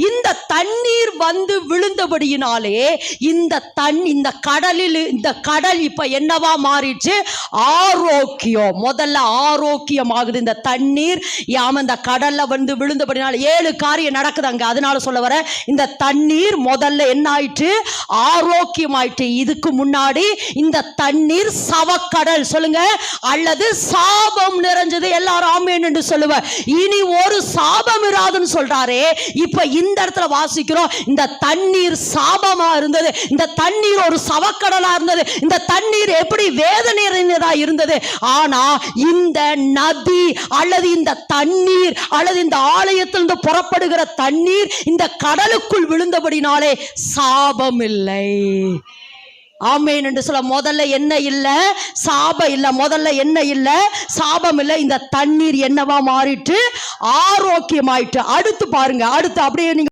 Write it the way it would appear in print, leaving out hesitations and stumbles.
இந்த தண்ணீர் வந்து விழுந்தபடியினாலே இந்த கடல் இப்ப என்னவா மாறிடுச்சு? ஆரோக்கியம். முதல்ல ஆரோக்கியம் ஆகுது இந்த தண்ணீர். இந்த கடல்ல வந்து விழுந்தபடினால 7 காரியம் நடக்குது அங்க. அதனால சொல்ல வர, இந்த தண்ணீர் முதல்ல என்ன ஆயிற்று? ஆரோக்கியம் ஆயிற்று. இதுக்கு முன்னாடி இந்த தண்ணீர் சவக்கடல் சொல்லுங்க, அல்லது சாபம் நிறைஞ்சது. எல்லாரும் ஆமென் என்று சொல்லுவ. இனி ஒரு சாபம் இராதுன்னு சொல்றாரே. இப்ப இந்த இடத்துல வாசிக்கிறோம், இந்த தண்ணீர் சாபமா இருந்தது, இந்த தண்ணீர் ஒரு சவக்கடலா இருந்தது, இந்த தண்ணீர் எப்படி வேதனை நிறைந்ததா இருந்தது. ஆனா இந்த நதி அல்லது இந்த தண்ணீர் அல்லது இந்த ஆலயத்திலிருந்து புறப்படுகிற தண்ணீர் இந்த கடலுக்குள் விழுந்தபடினாலே சாபம் இல்லை. ஆமென் என்று சொல்ல. முதல்ல என்ன இல்ல? சாபம் இல்ல. முதல்ல என்ன இல்ல? சாபம் இல்ல. இந்த தண்ணீர் என்னவா மாறிட்டு? ஆரோக்கியமாயிட்டு. அடுத்து பாருங்க, அடுத்து அப்படியே நீங்க